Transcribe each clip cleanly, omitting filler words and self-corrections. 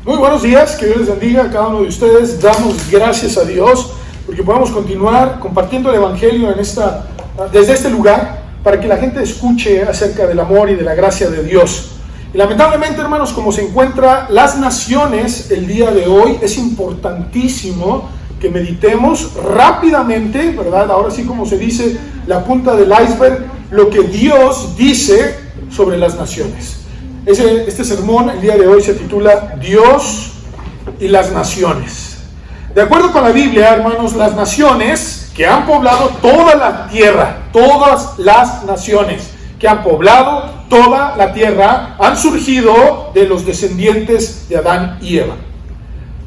Muy buenos días, que Dios les bendiga a cada uno de ustedes. Damos gracias a Dios porque podamos continuar compartiendo el Evangelio desde este lugar para que la gente escuche acerca del amor y de la gracia de Dios. Y lamentablemente, hermanos, como se encuentran las naciones el día de hoy, es importantísimo que meditemos rápidamente, ¿verdad? Ahora sí, como se dice, la punta del iceberg, lo que Dios dice sobre las naciones. Este sermón el día de hoy se titula Dios y las naciones. De acuerdo con la Biblia, hermanos, las naciones que han poblado toda la tierra, todas las naciones que han poblado toda la tierra han surgido de los descendientes de Adán y Eva.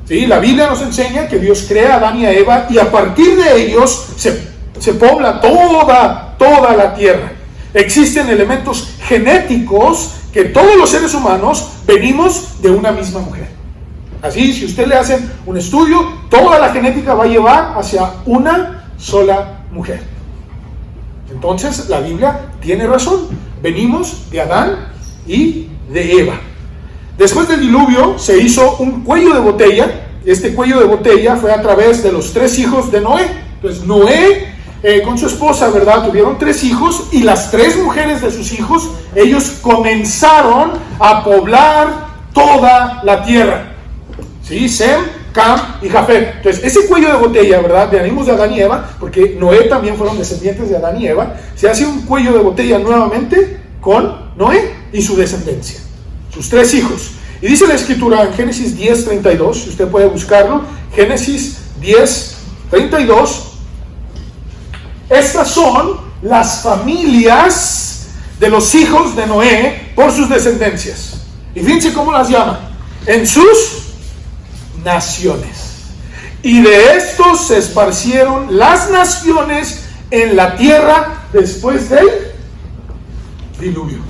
¿Sí? La Biblia nos enseña que Dios crea a Adán y a Eva y a partir de ellos se pobla toda la tierra. Existen elementos genéticos que todos los seres humanos venimos de una misma mujer. Así, si usted le hace un estudio, toda la genética va a llevar hacia una sola mujer. Entonces, la Biblia tiene razón. Venimos de Adán y de Eva. Después del diluvio se hizo un cuello de botella. Este cuello de botella fue a través de los 3 hijos de Noé. Entonces, Noé con su esposa, ¿verdad? Tuvieron 3 hijos y las 3 mujeres de sus hijos, ellos comenzaron a poblar toda la tierra. ¿Sí? Sem, Cam y Jafet. Entonces, ese cuello de botella, ¿verdad? Venimos de Adán y Eva, porque Noé también fueron descendientes de Adán y Eva. Se hace un cuello de botella nuevamente con Noé y su descendencia, sus 3 hijos. Y dice la Escritura en Génesis 10:32, si usted puede buscarlo, Génesis 10:32. Estas son las familias de los hijos de Noé por sus descendencias. Y fíjense cómo las llama. En sus naciones. Y de estos se esparcieron las naciones en la tierra después del diluvio.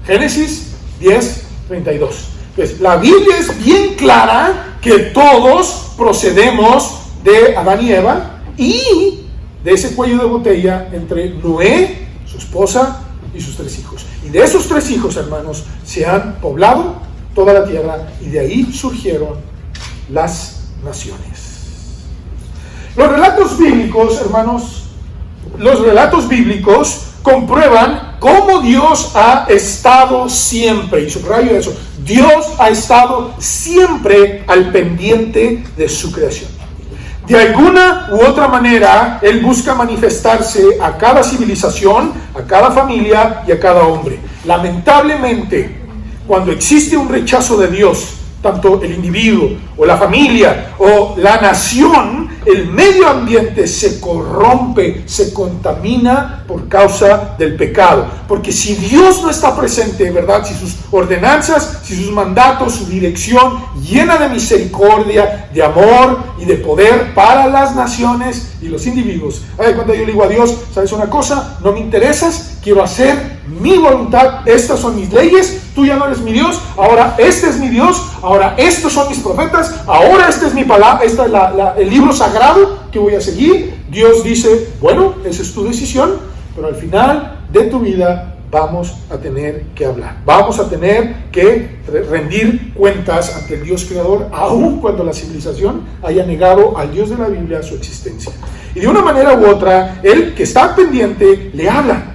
Génesis 10:32. Pues la Biblia es bien clara que todos procedemos de Adán y Eva y de ese cuello de botella entre Noé, su esposa y sus 3 hijos. Y de esos 3 hijos, hermanos, se han poblado toda la tierra y de ahí surgieron las naciones. Los relatos bíblicos, hermanos, comprueban cómo Dios ha estado siempre, y subrayo eso, Dios ha estado siempre al pendiente de su creación. De alguna u otra manera, Él busca manifestarse a cada civilización, a cada familia y a cada hombre. Lamentablemente, cuando existe un rechazo de Dios, tanto el individuo o la familia o la nación, el medio ambiente se corrompe, se contamina por causa del pecado. Porque si Dios no está presente, ¿verdad? Si sus ordenanzas, si sus mandatos, su dirección llena de misericordia, de amor y de poder para las naciones y los individuos. Cuando yo le digo a Dios, ¿sabes una cosa? No me interesas, quiero hacer mi voluntad, estas son mis leyes, tú ya no eres mi Dios, ahora este es mi Dios, ahora estos son mis profetas, ahora esta es mi palabra, este es el libro sagrado que voy a seguir. Dios dice, bueno, esa es tu decisión, pero al final de tu vida vamos a tener que hablar, vamos a tener que rendir cuentas ante el Dios creador, aun cuando la civilización haya negado al Dios de la Biblia su existencia. Y de una manera u otra, Él que está pendiente, le habla.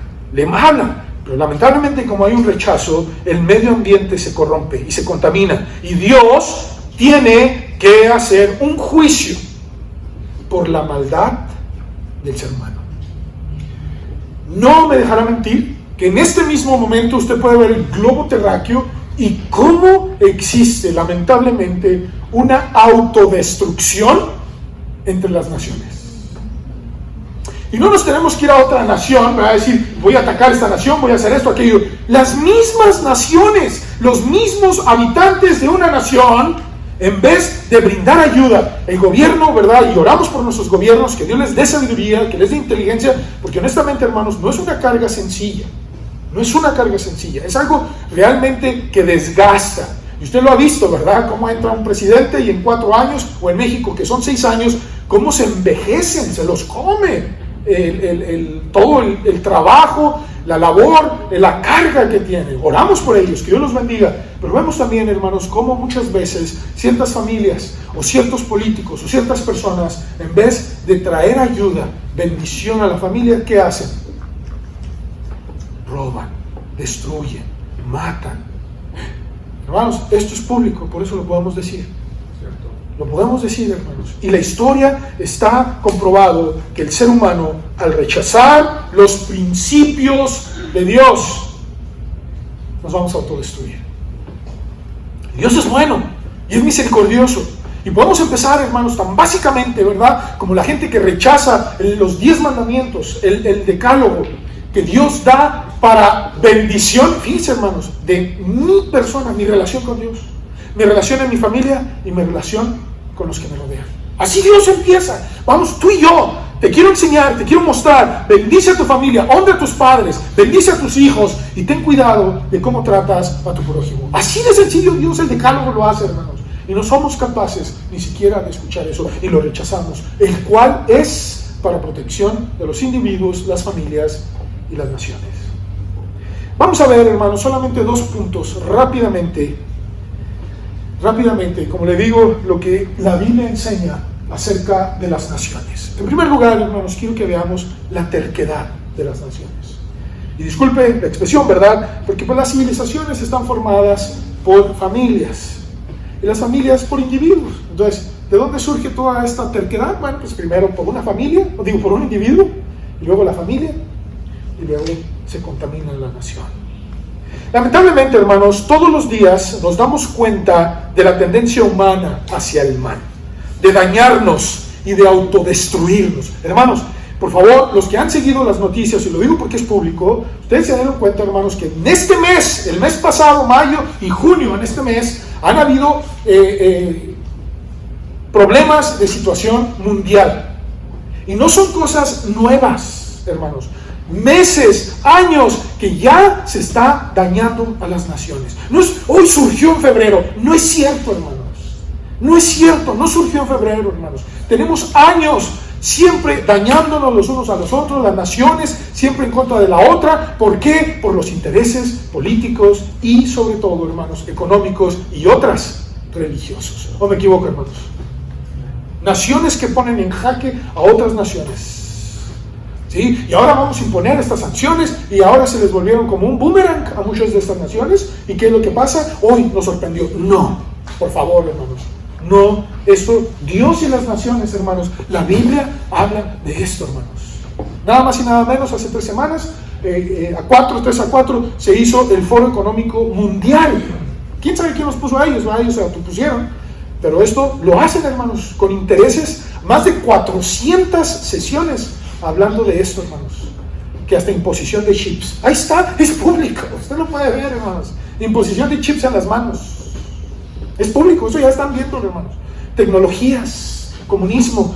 Pero lamentablemente, como hay un rechazo, el medio ambiente se corrompe y se contamina. Y Dios tiene que hacer un juicio por la maldad del ser humano. No me dejará mentir que en este mismo momento usted puede ver el globo terráqueo y cómo existe, lamentablemente, una autodestrucción entre las naciones. Y no nos tenemos que ir a otra nación para decir, voy a atacar esta nación, voy a hacer esto, aquello. Las mismas naciones, los mismos habitantes de una nación, en vez de brindar ayuda, el gobierno, ¿verdad? Y oramos por nuestros gobiernos, que Dios les dé sabiduría, que les dé inteligencia, porque honestamente, hermanos, no es una carga sencilla. No es una carga sencilla, es algo realmente que desgasta. Y usted lo ha visto, ¿verdad? Cómo entra un presidente y en 4 años, o en México que son 6 años, cómo se envejecen, se los come todo el trabajo, la labor, la carga que tienen. Oramos por ellos, que Dios los bendiga. Pero vemos también, hermanos, cómo muchas veces ciertas familias o ciertos políticos o ciertas personas, en vez de traer ayuda, bendición a la familia, ¿qué hacen? Roban, destruyen, matan. Hermanos, esto es público, por eso lo podemos decir. Lo podemos decir, hermanos. Y la historia está comprobado que el ser humano, al rechazar los principios de Dios, nos vamos a autodestruir. Dios es bueno y es misericordioso. Y podemos empezar, hermanos, tan básicamente, ¿verdad? Como la gente que rechaza los 10 mandamientos, el decálogo que Dios da para bendición, fíjense, hermanos, de mi persona, mi relación con Dios, mi relación en mi familia y mi relación con los que me rodean. Así Dios empieza. Vamos, tú y yo, te quiero enseñar, te quiero mostrar, bendice a tu familia, honra a tus padres, bendice a tus hijos y ten cuidado de cómo tratas a tu prójimo. Así de sencillo Dios el decálogo lo hace, hermanos. Y no somos capaces ni siquiera de escuchar eso y lo rechazamos, el cual es para protección de los individuos, las familias y las naciones. Vamos a ver, hermanos, solamente 2 puntos rápidamente, como le digo, lo que la Biblia enseña acerca de las naciones. En primer lugar, hermanos, quiero que veamos la terquedad de las naciones. Y disculpe la expresión, ¿verdad? Porque pues, las civilizaciones están formadas por familias y las familias por individuos. Entonces, ¿de dónde surge toda esta terquedad? Bueno, pues primero por una familia, por un individuo, y luego la familia, y luego se contamina la nación. Lamentablemente, hermanos, todos los días nos damos cuenta de la tendencia humana hacia el mal, de dañarnos y de autodestruirnos. Hermanos, por favor, los que han seguido las noticias, y lo digo porque es público, ustedes se dan cuenta, hermanos, que en este mes, el mes pasado, mayo y junio, en este mes, han habido problemas de situación mundial. Y no son cosas nuevas, hermanos. Meses, años, que ya se está dañando a las naciones. No es, hoy surgió en febrero. No es cierto, hermanos. No es cierto, no surgió en febrero, hermanos. Tenemos años siempre dañándonos los unos a los otros, las naciones siempre en contra de la otra. ¿Por qué? Por los intereses políticos y sobre todo, hermanos, económicos y otras religiosos. ¿O me equivoco, hermanos? Naciones que ponen en jaque a otras naciones. ¿Sí? Y ahora vamos a imponer estas sanciones y ahora se les volvieron como un boomerang a muchas de estas naciones. ¿Y qué es lo que pasa? Hoy nos sorprendió. No, por favor, hermanos. No, esto, Dios y las naciones, hermanos, la Biblia habla de esto, hermanos. Nada más y nada menos, hace 3 semanas, 3 a 4, se hizo el Foro Económico Mundial. ¿Quién sabe quién los puso a ellos? Ellos se autopusieron. Pero esto lo hacen, hermanos, con intereses, más de 400 sesiones hablando de esto, hermanos, que hasta imposición de chips. Ahí está, es público, usted lo puede ver, hermanos. Imposición de chips en las manos. Es público, eso ya están viendo, hermanos. Tecnologías, comunismo,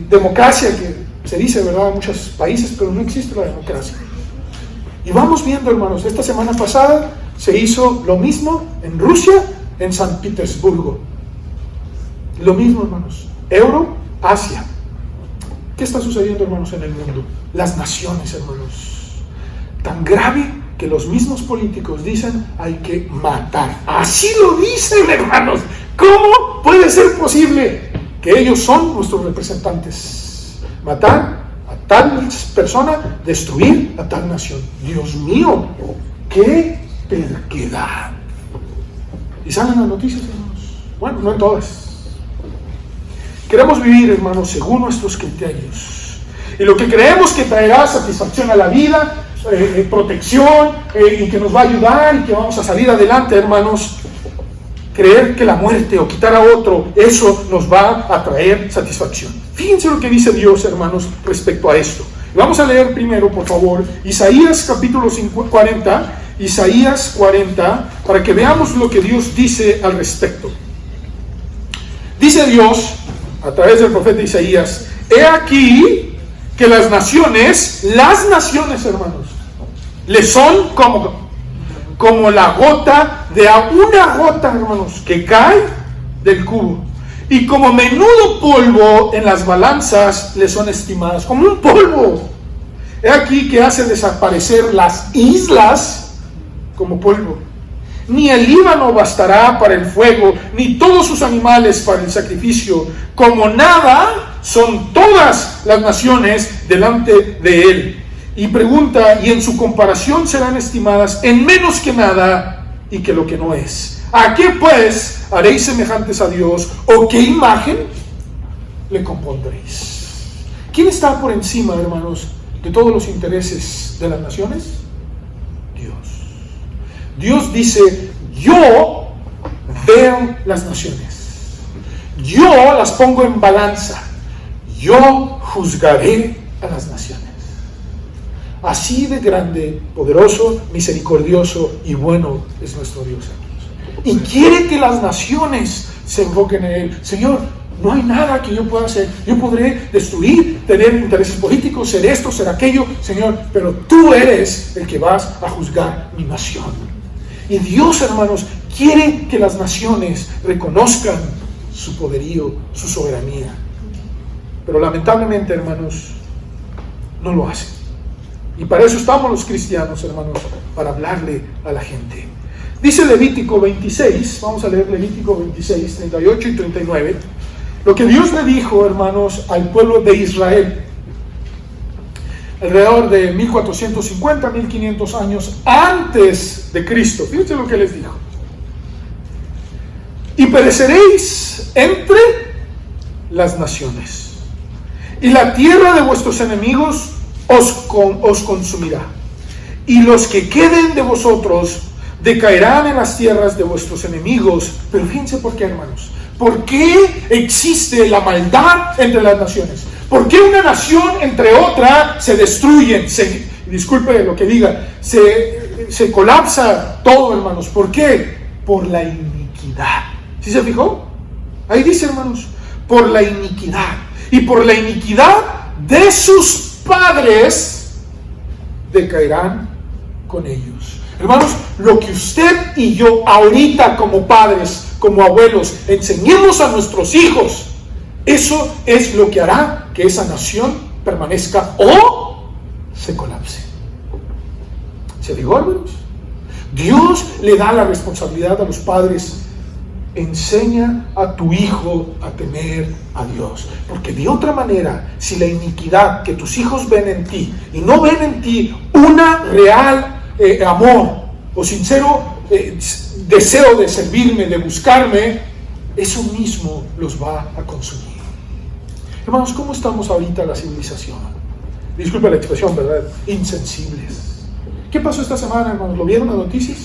democracia, que se dice, ¿verdad?, en muchos países, pero no existe la democracia. Y vamos viendo, hermanos, esta semana pasada se hizo lo mismo en Rusia, en San Petersburgo. Lo mismo, hermanos. Asia. ¿Qué está sucediendo, hermanos, en el mundo? Las naciones, hermanos. Tan grave que los mismos políticos dicen hay que matar. Así lo dicen, hermanos. ¿Cómo puede ser posible que ellos son nuestros representantes? Matar a tal persona, destruir a tal nación. Dios mío, qué terquedad. ¿Y salen las noticias, hermanos? Bueno, no en todas. Queremos vivir, hermanos, según nuestros criterios. Y lo que creemos que traerá satisfacción a la vida, protección, y que nos va a ayudar y que vamos a salir adelante, hermanos, creer que la muerte o quitar a otro, eso nos va a traer satisfacción. Fíjense lo que dice Dios, hermanos, respecto a esto. Vamos a leer primero, por favor, Isaías capítulo 40, Isaías 40, para que veamos lo que Dios dice al respecto. Dice Dios, a través del profeta Isaías: he aquí que las naciones, hermanos, le son como la gota de una gota, hermanos, que cae del cubo, y como menudo polvo en las balanzas le son estimadas, como un polvo. He aquí que hace desaparecer las islas como polvo. Ni el Líbano bastará para el fuego, ni todos sus animales para el sacrificio. Como nada son todas las naciones delante de él. Y pregunta, y en su comparación serán estimadas en menos que nada y que lo que no es. ¿A qué pues haréis semejantes a Dios? ¿O qué imagen le compondréis? ¿Quién está por encima, hermanos, de todos los intereses de las naciones? Dios. Dios dice, yo veo las naciones, yo las pongo en balanza, yo juzgaré a las naciones. Así de grande, poderoso, misericordioso y bueno es nuestro Dios, hermanos. Y quiere que las naciones se enfoquen en Él. Señor, no hay nada que yo pueda hacer. Yo podré destruir, tener intereses políticos, ser esto, ser aquello, Señor, pero tú eres el que vas a juzgar mi nación. Y Dios, hermanos, quiere que las naciones reconozcan su poderío, su soberanía. Pero lamentablemente, hermanos, no lo hacen. Y para eso estamos los cristianos, hermanos, para hablarle a la gente. Dice Levítico 26, vamos a leer Levítico 26, 38 y 39, lo que Dios le dijo, hermanos, al pueblo de Israel, alrededor de 1450, 1500 años antes de Cristo. Fíjense lo que les dijo. Y pereceréis entre las naciones, y la tierra de vuestros enemigos os consumirá, y los que queden de vosotros decaerán en las tierras de vuestros enemigos. Pero fíjense por qué, hermanos. ¿Por qué existe la maldad entre las naciones? ¿Por qué una nación entre otra se destruyen? Disculpe lo que diga, se colapsa todo, hermanos. ¿Por qué? Por la iniquidad. ¿Sí se fijó? Ahí dice, hermanos, por la iniquidad. Y por la iniquidad de sus padres decaerán con ellos. Hermanos, lo que usted y yo ahorita como padres, como abuelos, enseñemos a nuestros hijos, eso es lo que hará que esa nación permanezca o se colapse. ¿Se dijo, hermanos? Dios le da la responsabilidad a los padres. Enseña a tu hijo a temer a Dios, porque de otra manera, si la iniquidad que tus hijos ven en ti y no ven en ti una real amor o sincero deseo de servirme, de buscarme, eso mismo los va a consumir. Hermanos, ¿cómo estamos ahorita la civilización? Disculpe la expresión, ¿verdad? Insensibles. ¿Qué pasó esta semana, hermanos? ¿Lo vieron las noticias?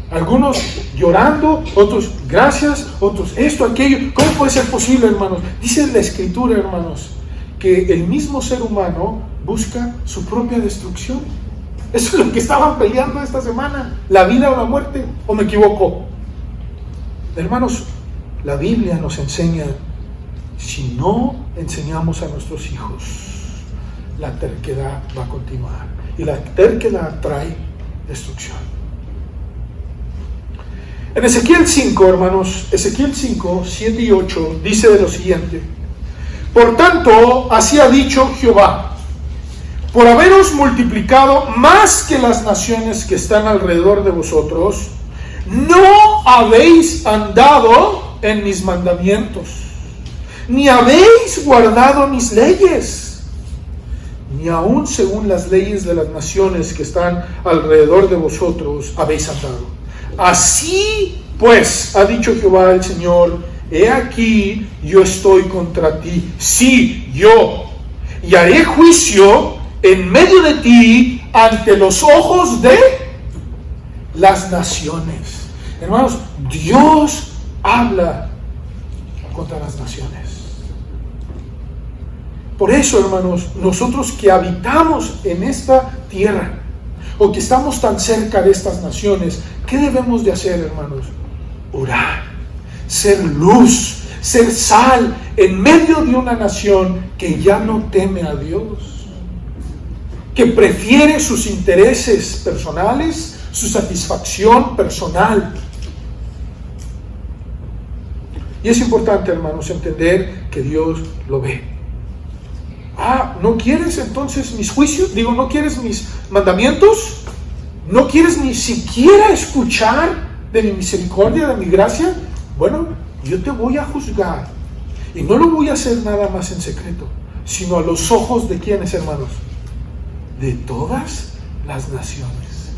Algunos llorando, otros gracias, otros esto, aquello. ¿Cómo puede ser posible, hermanos? Dice la Escritura, hermanos, que el mismo ser humano busca su propia destrucción. Eso es lo que estaban peleando esta semana, la vida o la muerte, ¿o me equivoco? Hermanos, la Biblia nos enseña, si no enseñamos a nuestros hijos, la terquedad va a continuar, y la terquedad trae destrucción. En Ezequiel 5, hermanos, Ezequiel 5, 7 y 8, dice de lo siguiente: por tanto, así ha dicho Jehová, por haberos multiplicado más que las naciones que están alrededor de vosotros, no habéis andado en mis mandamientos, ni habéis guardado mis leyes, ni aun según las leyes de las naciones que están alrededor de vosotros habéis andado. Así pues, ha dicho Jehová el Señor, he aquí, yo estoy contra ti, sí, yo, y haré juicio en medio de ti ante los ojos de las naciones. Hermanos, Dios habla contra las naciones. Por eso, hermanos, nosotros que habitamos en esta tierra, o que estamos tan cerca de estas naciones, ¿qué debemos de hacer, hermanos? Orar, ser luz, ser sal en medio de una nación que ya no teme a Dios, que prefiere sus intereses personales, su satisfacción personal. Y es importante, hermanos, entender que Dios lo ve. ¿no quieres entonces mis juicios? Digo, ¿no quieres mis mandamientos? ¿No quieres ni siquiera escuchar de mi misericordia, de mi gracia? Bueno, yo te voy a juzgar. Y no lo voy a hacer nada más en secreto, sino a los ojos de ¿quiénes, hermanos? De todas las naciones.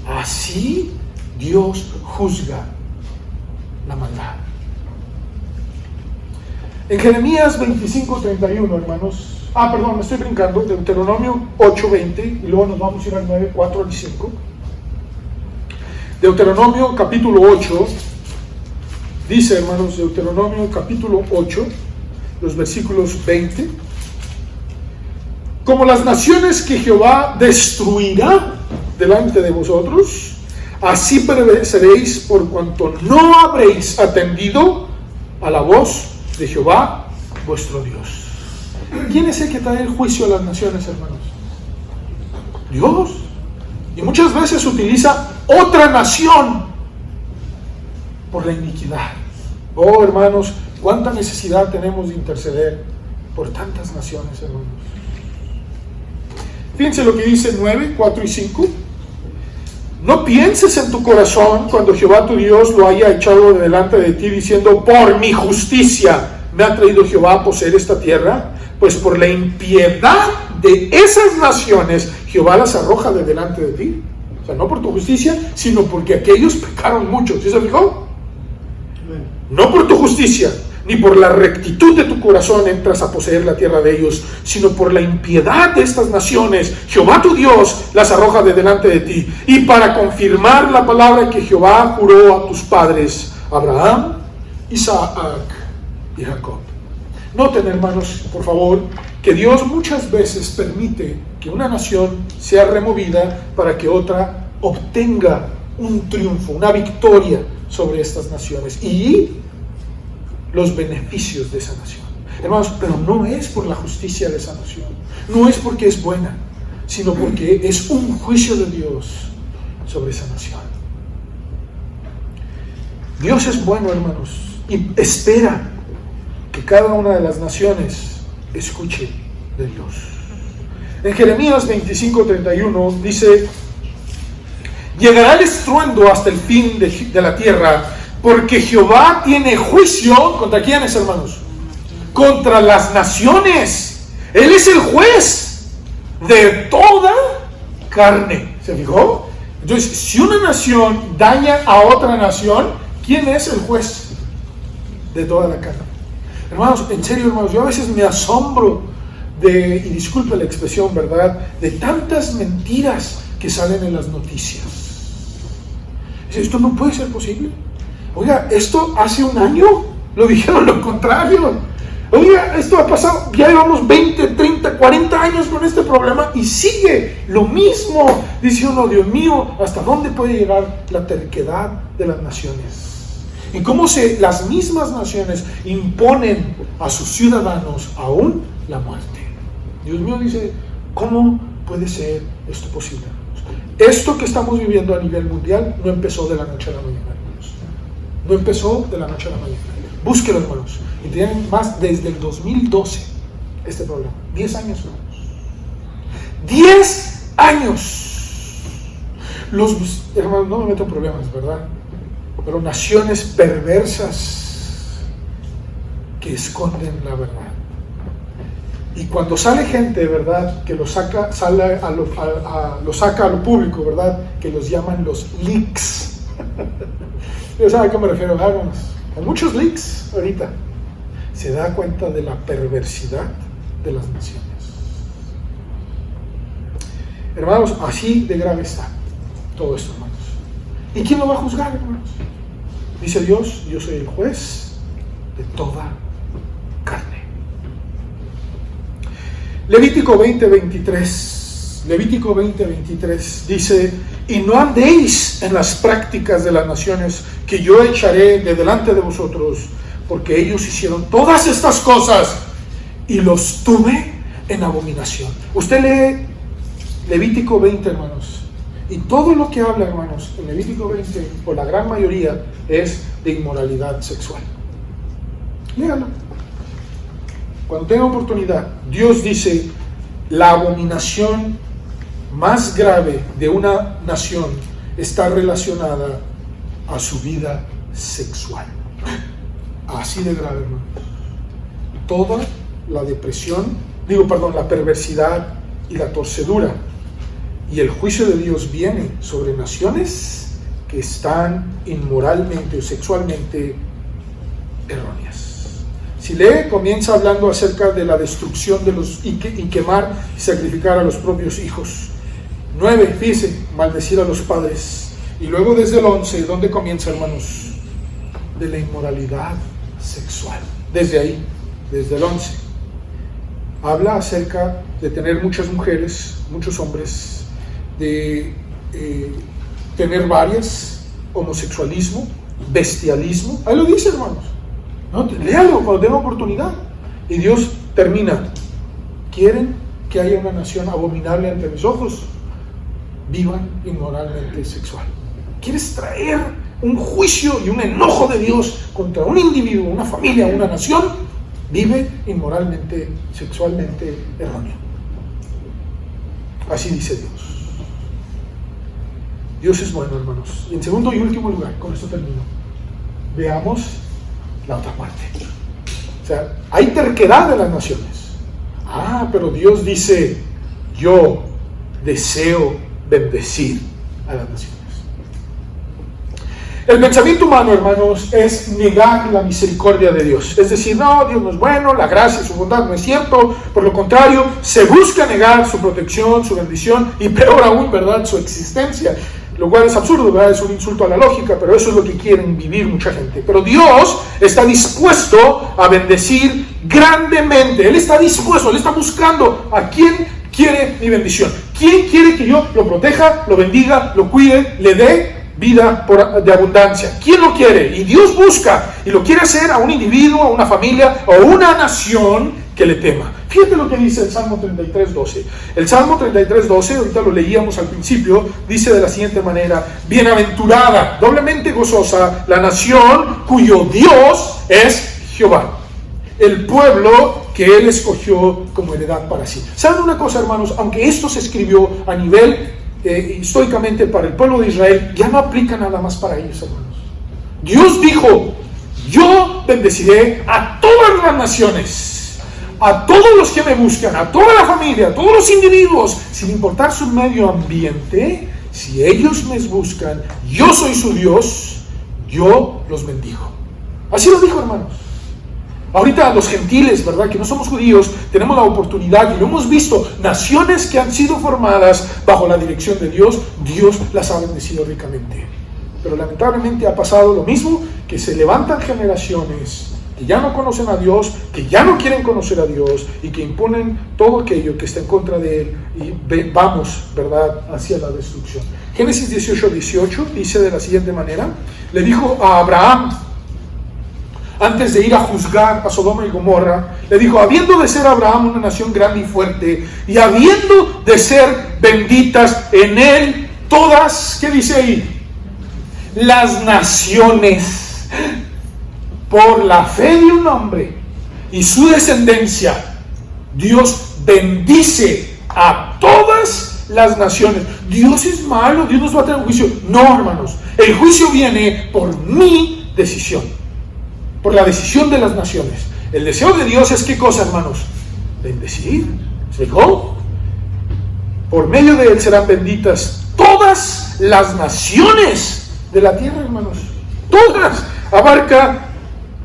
Así Dios juzga la maldad. En Jeremías 25:31, hermanos. Me estoy brincando. Deuteronomio 8:20 y luego nos vamos a ir al 9, 4 y 5. Deuteronomio capítulo 8 dice, hermanos, Deuteronomio capítulo 8, los versículos 20: como las naciones que Jehová destruirá delante de vosotros, así pereceréis por cuanto no habréis atendido a la voz de Jehová vuestro Dios. ¿Quién es el que trae el juicio a las naciones, hermanos? Dios. Y muchas veces utiliza otra nación por la iniquidad. Oh, hermanos, cuánta necesidad tenemos de interceder por tantas naciones, hermanos. Fíjense lo que dice 9, 4 y 5. No pienses en tu corazón cuando Jehová tu Dios lo haya echado de delante de ti, diciendo, por mi justicia me ha traído Jehová a poseer esta tierra, pues por la impiedad de esas naciones Jehová las arroja de delante de ti. O sea, no por tu justicia, sino porque aquellos pecaron mucho. ¿Sí se fijó? No por tu justicia, ni por la rectitud de tu corazón entras a poseer la tierra de ellos, sino por la impiedad de estas naciones Jehová tu Dios las arroja de delante de ti, y para confirmar la palabra que Jehová juró a tus padres, Abraham, Isaac y Jacob. Noten, hermanos, por favor, que Dios muchas veces permite que una nación sea removida para que otra obtenga un triunfo, una victoria sobre estas naciones y los beneficios de esa nación. Hermanos, pero no es por la justicia de esa nación, no es porque es buena, sino porque es un juicio de Dios sobre esa nación. Dios es bueno, hermanos, y espera que cada una de las naciones escuche de Dios. En Jeremías 25:31 dice, llegará el estruendo hasta el fin de la tierra, porque Jehová tiene juicio, ¿contra quiénes, hermanos? Contra las naciones. Él es el juez de toda carne. ¿Se fijó? Entonces, si una nación daña a otra nación, ¿quién es el juez de toda la carne? Hermanos, en serio, hermanos, yo a veces me asombro y disculpe la expresión, ¿verdad?, de tantas mentiras que salen en las noticias. Esto no puede ser posible. Oiga, esto hace un año lo dijeron lo contrario. Oiga, esto ha pasado, ya llevamos 20, 30, 40 años con este problema y sigue lo mismo. Dice uno, Dios mío, ¿hasta dónde puede llegar la terquedad de las naciones? Y cómo las mismas naciones imponen a sus ciudadanos aún la muerte. Dios mío, dice, ¿cómo puede ser esto posible? Esto que estamos viviendo a nivel mundial no empezó de la noche a la mañana, hermanos. No empezó de la noche a la mañana. Búsquelo, hermanos. Y tienen más desde el 2012 este problema. 10 años, hermanos. 10 años. Hermanos, no me meto en problemas, ¿verdad? Pero naciones perversas que esconden la verdad. Y cuando sale gente, ¿verdad?, que lo saca a lo público, ¿verdad?, que los llaman los leaks. ¿Ustedes saben a qué me refiero, hermanos? Hay muchos leaks ahorita. Se da cuenta de la perversidad de las naciones. Hermanos, así de grave está todo esto, hermanos. ¿Y quién lo va a juzgar, hermanos? Dice Dios, yo soy el juez de toda carne. Levítico 20:23. Levítico 20:23 dice, y no andéis en las prácticas de las naciones que yo echaré de delante de vosotros, porque ellos hicieron todas estas cosas y los tuve en abominación. Usted lee Levítico 20, hermanos, y todo lo que habla, hermanos, en Levítico 20, o la gran mayoría, es de inmoralidad sexual. Léalo. cuando tenga oportunidad, Dios dice, la abominación más grave de una nación está relacionada a su vida sexual. Así de grave, hermanos. Toda la la perversidad y la torcedura y el juicio de Dios viene sobre naciones que están inmoralmente o sexualmente erróneas. Si lee, comienza hablando acerca de la destrucción de y quemar y sacrificar a los propios hijos. 9, dice, maldecir a los padres. Y luego desde el 11, ¿dónde comienza, hermanos? De la inmoralidad sexual. Desde ahí, desde el 11. Habla acerca de tener muchas mujeres, muchos hombres, de tener varias, homosexualismo, bestialismo. Ahí lo dice, hermanos. ¿No? Léalo cuando tenga oportunidad. Y Dios termina. ¿Quieren que haya una nación abominable ante mis ojos? Vivan inmoralmente sexual. ¿Quieres traer un juicio y un enojo de Dios contra un individuo, una familia, una nación? Vive inmoralmente, sexualmente erróneo. Así dice Dios. Dios es bueno, hermanos. Y en segundo y último lugar, con esto termino, veamos la otra parte. O sea, hay terquedad de las naciones. Pero Dios dice, yo deseo bendecir a las naciones. El pensamiento humano, hermanos, es negar la misericordia de Dios. Es decir, no, Dios no es bueno, la gracia y su bondad no es cierto. Por lo contrario, se busca negar su protección, su bendición y peor aún, ¿verdad?, su existencia. Lo cual es absurdo, ¿verdad? Es un insulto a la lógica, pero eso es lo que quieren vivir mucha gente. Pero Dios está dispuesto a bendecir grandemente. Él está dispuesto, Él está buscando a quién quiere mi bendición. ¿Quién quiere que yo lo proteja, lo bendiga, lo cuide, le dé vida de abundancia? ¿Quién lo quiere? Y Dios busca y lo quiere hacer a un individuo, a una familia o a una nación que le tema. Fíjate lo que dice el Salmo 33:12. El Salmo 33:12, ahorita lo leíamos al principio, dice de la siguiente manera: bienaventurada, doblemente gozosa, la nación cuyo Dios es Jehová, el pueblo que Él escogió como heredad para sí. ¿Saben una cosa, hermanos? Aunque esto se escribió a nivel históricamente para el pueblo de Israel, ya no aplica nada más para ellos, hermanos. Dios dijo: yo bendeciré a todas las naciones, a todos los que me buscan, a toda la familia, a todos los individuos, sin importar su medio ambiente. Si ellos me buscan, yo soy su Dios, yo los bendigo. Así lo dijo, hermanos. Ahorita los gentiles, ¿verdad?, que no somos judíos, tenemos la oportunidad, y lo hemos visto, naciones que han sido formadas bajo la dirección de Dios, Dios las ha bendecido ricamente. Pero lamentablemente ha pasado lo mismo, que se levantan generaciones que ya no conocen a Dios, que ya no quieren conocer a Dios, y que imponen todo aquello que está en contra de Él, y vamos, ¿verdad?, hacia la destrucción. Génesis 18:18 dice de la siguiente manera: le dijo a Abraham, antes de ir a juzgar a Sodoma y Gomorra, le dijo: habiendo de ser Abraham una nación grande y fuerte, y habiendo de ser benditas en él todas, ¿qué dice ahí?, las naciones, por la fe de un hombre y su descendencia, Dios bendice a todas las naciones. Dios es malo, Dios nos va a traer un juicio. No, hermanos, el juicio viene por mi decisión, por la decisión de las naciones. El deseo de Dios es, ¿qué cosa, hermanos? Bendecir. ¿Se fijó? Por medio de Él serán benditas todas las naciones de la tierra, hermanos. Todas. Abarca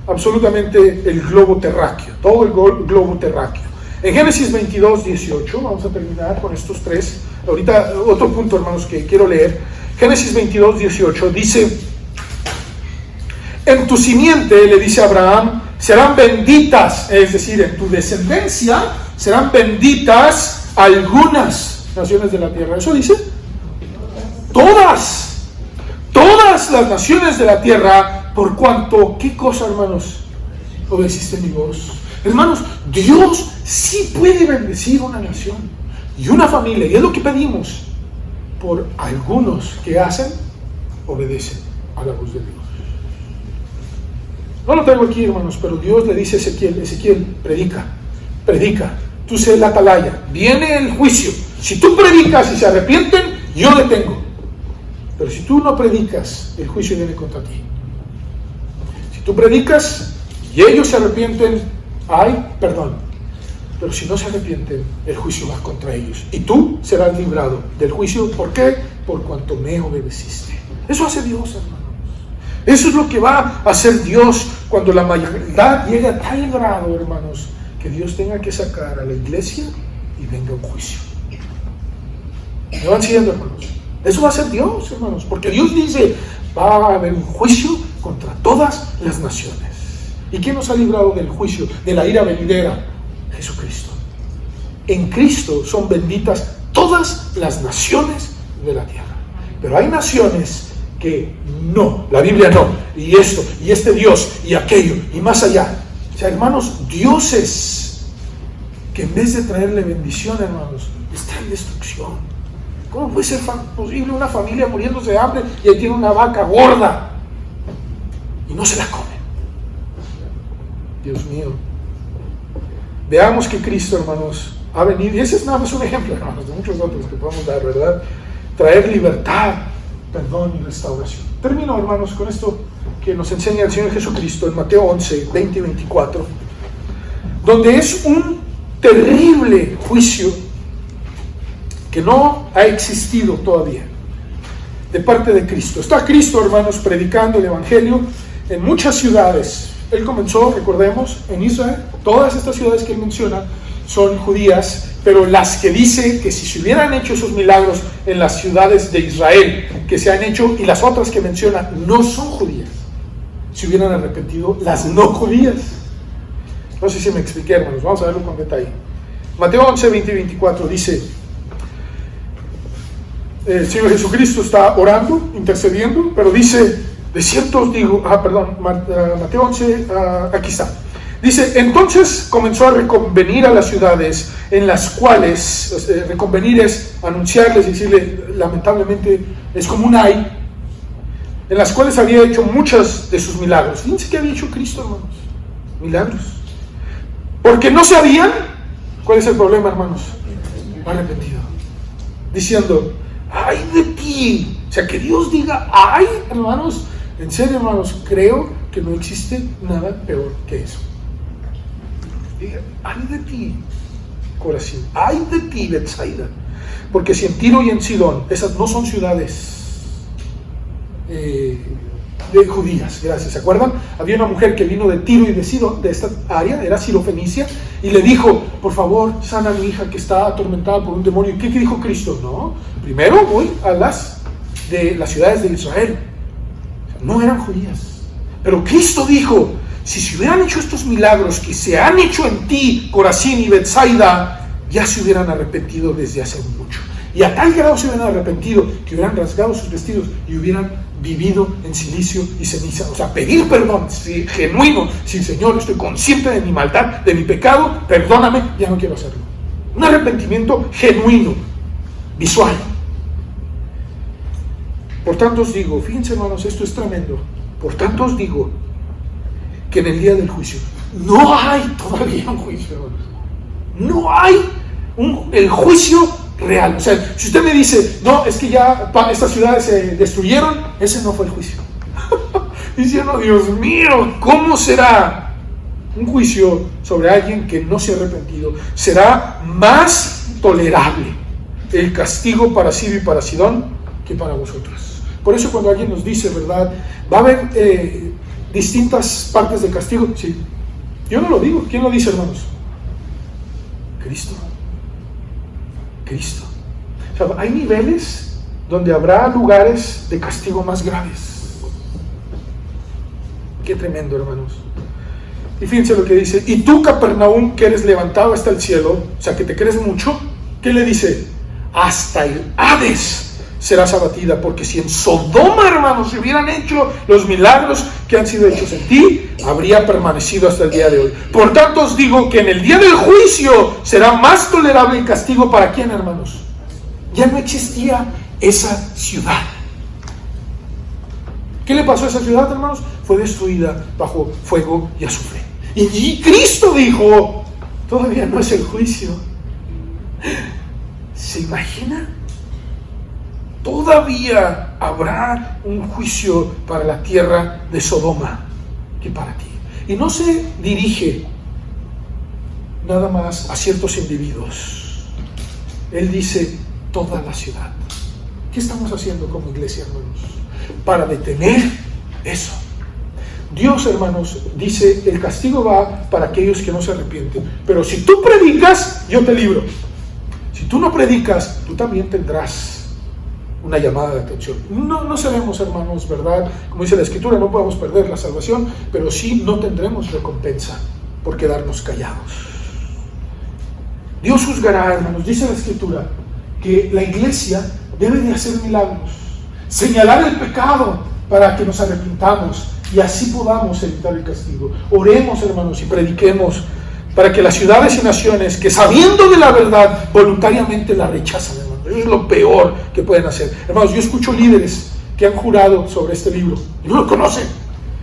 absolutamente el globo terráqueo, todo el globo terráqueo. En Génesis 22:18, vamos a terminar con estos tres. Ahorita otro punto, hermanos, que quiero leer. Génesis 22:18 dice: en tu simiente, le dice a Abraham, serán benditas, es decir, en tu descendencia serán benditas algunas naciones de la tierra. ¿Eso dice? Todas las naciones de la tierra, por cuanto, ¿qué cosa, hermanos? Obedeciste mi voz. Hermanos, Dios sí puede bendecir una nación y una familia, y es lo que pedimos por algunos que obedecen a la voz de Dios. No lo traigo aquí, hermanos, pero Dios le dice a Ezequiel, predica. predica, tú sé la atalaya, viene el juicio. Si tú predicas y se arrepienten, yo detengo. Pero si tú no predicas, el juicio viene contra ti. Si tú predicas y ellos se arrepienten, hay perdón. Pero si no se arrepienten, el juicio va contra ellos. Y tú serás librado del juicio. ¿Por qué? Por cuanto me obedeciste. Eso hace Dios, hermanos. Eso es lo que va a hacer Dios cuando la maldad llegue a tal grado, hermanos, que Dios tenga que sacar a la iglesia y venga un juicio. ¿Me van siguiendo, hermanos? Eso va a ser Dios, hermanos. Porque Dios dice, va a haber un juicio contra todas las naciones. ¿Y quién nos ha librado del juicio, de la ira venidera? Jesucristo. En Cristo son benditas todas las naciones de la tierra. Pero hay naciones que no, la Biblia no, y esto, y este Dios, y aquello, y más allá. O sea, hermanos, dioses que en vez de traerle bendición, hermanos, les traen destrucción. ¿Cómo puede ser posible una familia muriéndose de hambre y ahí tiene una vaca gorda y no se la come? Dios mío. Veamos que Cristo, hermanos, ha venido, y ese es nada más un ejemplo, hermanos, de muchos otros que podemos dar, ¿verdad? Traer libertad, perdón y restauración. Termino, hermanos, con esto que nos enseña el Señor Jesucristo en Mateo 11, 20 y 24, donde es un terrible juicio que no ha existido todavía de parte de Cristo. Está Cristo, hermanos, predicando el Evangelio en muchas ciudades. Él comenzó, recordemos, en Israel. Todas estas ciudades que él menciona son judías, pero las que dice que si se hubieran hecho esos milagros en las ciudades de Israel, que se han hecho, y las otras que menciona, no son judías, se hubieran arrepentido las no judías. No sé si me expliqué, hermanos, vamos a verlo con detalle. Mateo 11, 20 y 24 dice, el Señor Jesucristo está orando, intercediendo, pero dice, de cierto os digo, Mateo 11, aquí está. Dice, entonces comenzó a reconvenir a las ciudades en las cuales, reconvenir es anunciarles, decirle, lamentablemente es como un ay, en las cuales había hecho muchos de sus milagros. Fíjense que había hecho Cristo, hermanos, milagros. Porque no sabían, ¿cuál es el problema, hermanos? Arrepentido. Diciendo, ay de ti. O sea, que Dios diga, ay, hermanos, en serio, hermanos, creo que no existe nada peor que eso. Diga, ay de ti, Corazín, ay de ti, Betsaida, porque si en Tiro y en Sidón, esas no son ciudades de judías, gracias, ¿se acuerdan? Había una mujer que vino de Tiro y de Sidón, de esta área, era Sirofenicia, y le dijo, por favor, sana a mi hija que está atormentada por un demonio. ¿Y qué dijo Cristo? No, primero voy a las ciudades de Israel. No eran judías, pero Cristo dijo, si se hubieran hecho estos milagros que se han hecho en ti, Corazín y Betsaida, ya se hubieran arrepentido desde hace mucho. Y a tal grado se hubieran arrepentido que hubieran rasgado sus vestidos y hubieran vivido en silicio y ceniza. O sea, pedir perdón, sí, genuino. Sí, Señor, estoy consciente de mi maldad, de mi pecado, perdóname, ya no quiero hacerlo. Un arrepentimiento genuino, visual. Por tanto os digo, fíjense, hermanos, esto es tremendo. Por tanto os digo que en el día del juicio no hay todavía un juicio, hermanos. No hay el juicio real. O sea, si usted me dice, no, es que ya estas ciudades se destruyeron, ese no fue el juicio. Diciendo, Dios mío, ¿cómo será un juicio sobre alguien que no se ha arrepentido? Será más tolerable el castigo para Tiro y para Sidón que para vosotros. Por eso cuando alguien nos dice, ¿verdad? Va a haber distintas partes del castigo. Sí. Yo no lo digo. ¿Quién lo dice, hermanos? Cristo. Cristo. O sea, hay niveles donde habrá lugares de castigo más graves. Qué tremendo, hermanos. Y fíjense lo que dice. Y tú, Capernaum, que eres levantado hasta el cielo, o sea, que te crees mucho, ¿qué le dice? Hasta el Hades serás abatida, porque si en Sodoma, hermanos, se hubieran hecho los milagros que han sido hechos en ti, habría permanecido hasta el día de hoy. Por tanto os digo que en el día del juicio será más tolerable el castigo para quién, hermanos. Ya no existía esa ciudad. ¿Qué le pasó a esa ciudad, hermanos? Fue destruida bajo fuego y azufre. Y Cristo dijo, todavía no es el juicio. ¿Se imagina? Todavía habrá un juicio para la tierra de Sodoma que para ti. Y no se dirige nada más a ciertos individuos. Él dice toda la ciudad. ¿Qué estamos haciendo como iglesia, hermanos, para detener eso? Dios, hermanos, dice, el castigo va para aquellos que no se arrepienten. Pero si tú predicas, yo te libro. Si tú no predicas, tú también tendrás una llamada de atención. No seremos, hermanos, ¿verdad? Como dice la Escritura, no podemos perder la salvación, pero sí no tendremos recompensa por quedarnos callados. Dios juzgará, hermanos, dice la Escritura, que la iglesia debe de hacer milagros, señalar el pecado para que nos arrepintamos y así podamos evitar el castigo. Oremos, hermanos, y prediquemos para que las ciudades y naciones que sabiendo de la verdad voluntariamente la rechazan, hermanos. Eso es lo peor que pueden hacer. Hermanos, yo escucho líderes que han jurado sobre este libro y no lo conocen,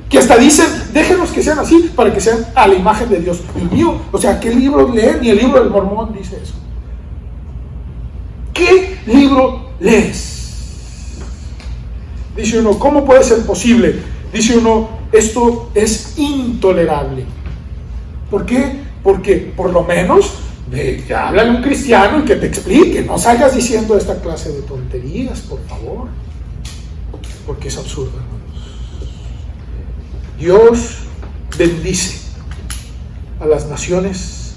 que hasta dicen, déjenos que sean así para que sean a la imagen de Dios. Dios mío, o sea, ¿qué libro leen? Ni el libro del Mormón dice eso. ¿Qué libro lees? Dice uno, ¿cómo puede ser posible? Dice uno, esto es intolerable. ¿Por qué? Porque por lo menos háblale a un cristiano y que te explique. No salgas diciendo esta clase de tonterías, por favor. Porque es absurdo, hermanos. Dios bendice a las naciones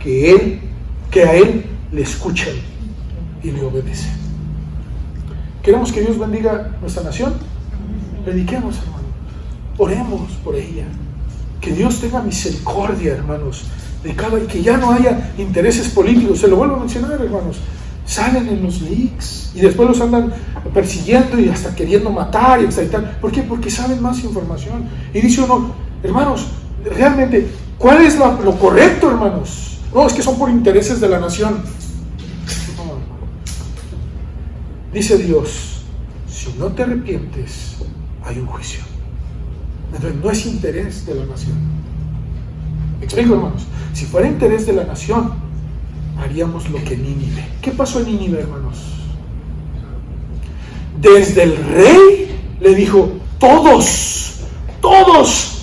que a Él le escuchan y le obedecen. ¿Queremos que Dios bendiga nuestra nación? Prediquemos, hermanos. Oremos por ella. Que Dios tenga misericordia, hermanos, de cada, y que ya no haya intereses políticos. Se lo vuelvo a mencionar, hermanos. Salen en los leaks y después los andan persiguiendo y hasta queriendo matar y tal. ¿Por qué? Porque saben más información. Y dice uno, hermanos, realmente, ¿cuál es lo correcto, hermanos? No, es que son por intereses de la nación. No. Dice Dios, si no te arrepientes, hay un juicio. Entonces no es interés de la nación. ¿Me explico, hermanos? Si fuera interés de la nación, haríamos lo que Nínive. ¿Qué pasó en Nínive, hermanos? Desde el rey le dijo, todos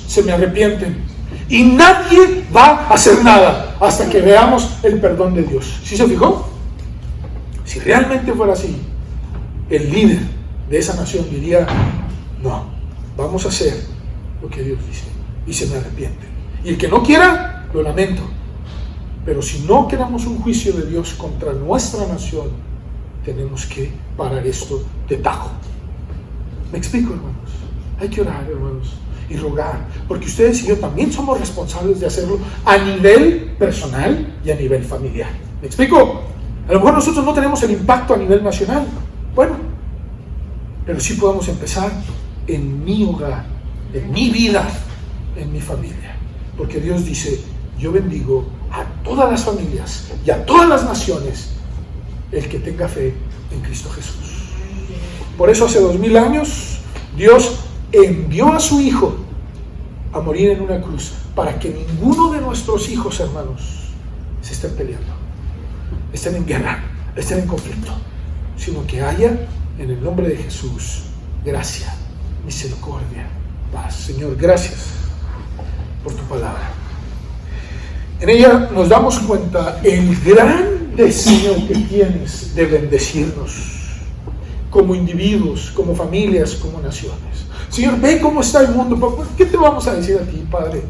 se me arrepienten y nadie va a hacer nada hasta que veamos el perdón de Dios. ¿Sí se fijó? Si realmente fuera así, el líder de esa nación diría, no, vamos a hacer lo que Dios dice y se me arrepiente. Y el que no quiera, lo lamento. Pero si no queremos un juicio de Dios contra nuestra nación, tenemos que parar esto de tajo. ¿Me explico, hermanos? Hay que orar, hermanos, y rogar, porque ustedes y yo también somos responsables de hacerlo a nivel personal y a nivel familiar. ¿Me explico? A lo mejor nosotros no tenemos el impacto a nivel nacional, bueno, pero sí podemos empezar en mi hogar, en mi vida, en mi familia, porque Dios dice, yo bendigo a todas las familias y a todas las naciones el que tenga fe en Cristo Jesús. Por eso hace 2000 años Dios envió a su Hijo a morir en una cruz para que ninguno de nuestros hijos, hermanos, se estén peleando, estén en guerra, estén en conflicto, sino que haya en el nombre de Jesús gracia, misericordia, paz. Señor, gracias por tu palabra. En ella nos damos cuenta el gran deseo que tienes de bendecirnos como individuos, como familias, como naciones. Señor, ve cómo está el mundo. ¿Qué te vamos a decir a ti, Padre?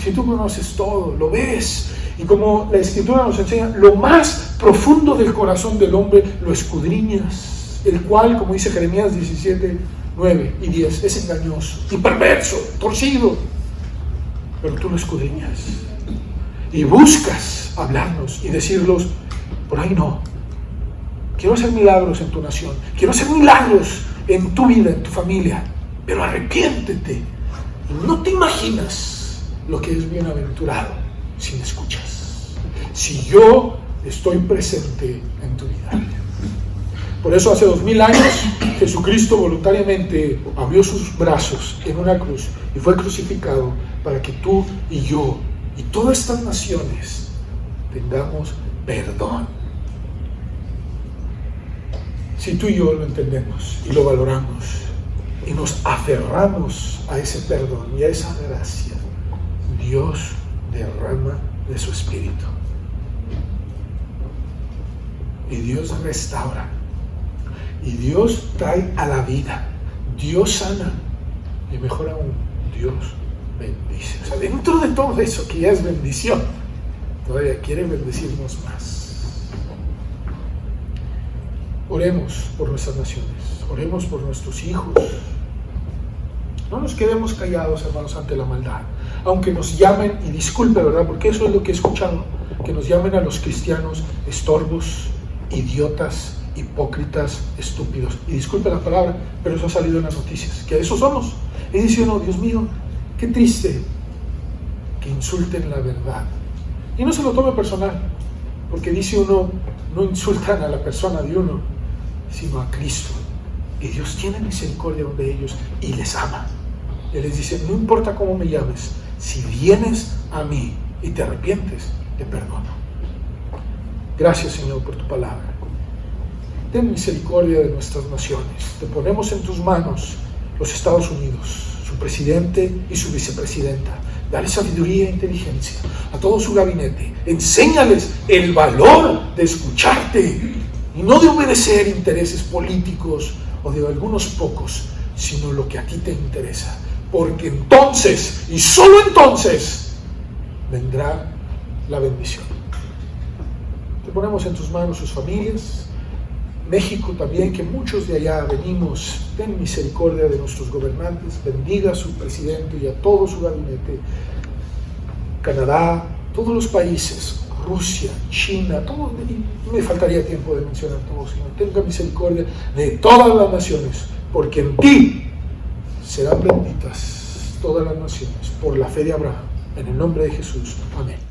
Si tú conoces todo, lo ves. Y como la Escritura nos enseña, lo más profundo del corazón del hombre lo escudriñas, el cual, como dice Jeremías 17, 9 y 10, es engañoso y perverso, torcido. Pero tú lo escudriñas y buscas hablarnos y decirlos, por ahí no. Quiero hacer milagros en tu nación, quiero hacer milagros en tu vida, en tu familia, pero arrepiéntete. Y no te imaginas lo que es bienaventurado si me escuchas, si yo estoy presente en tu vida. Por eso hace 2000 años Jesucristo voluntariamente abrió sus brazos en una cruz y fue crucificado para que tú y yo y todas estas naciones tengamos perdón. Si tú y yo lo entendemos y lo valoramos y nos aferramos a ese perdón y a esa gracia, Dios derrama de su Espíritu. Y Dios restaura. Y Dios trae a la vida. Dios sana. Y mejor aún, Dios bendice. O sea, dentro de todo eso que ya es bendición, todavía quiere bendecirnos más. Oremos por nuestras naciones. Oremos por nuestros hijos. No nos quedemos callados, hermanos, ante la maldad. Aunque nos llamen, y disculpe, ¿verdad? Porque eso es lo que he escuchado, que nos llamen a los cristianos estorbos, idiotas, hipócritas, estúpidos. Y disculpe la palabra, pero eso ha salido en las noticias, que eso somos. Y dice uno, Dios mío, qué triste que insulten la verdad. Y no se lo tome personal, porque dice uno, no insultan a la persona de uno, sino a Cristo. Y Dios tiene misericordia de ellos y les ama. Y les dice, no importa cómo me llames, si vienes a mí y te arrepientes, te perdono. Gracias, Señor, por tu palabra. Ten misericordia de nuestras naciones. Te ponemos en tus manos los Estados Unidos, su presidente y su vicepresidenta. Dale sabiduría e inteligencia a todo su gabinete. Enséñales el valor de escucharte y no de obedecer intereses políticos o de algunos pocos, sino lo que a ti te interesa. Porque entonces, y solo entonces, vendrá la bendición. Te ponemos en tus manos sus familias, México también, que muchos de allá venimos. Ten misericordia de nuestros gobernantes, bendiga a su presidente y a todo su gabinete. Canadá, todos los países, Rusia, China, todo, me faltaría tiempo de mencionar todo, Señor. Tenga misericordia de todas las naciones, porque en ti serán benditas todas las naciones, por la fe de Abraham. En el nombre de Jesús. Amén.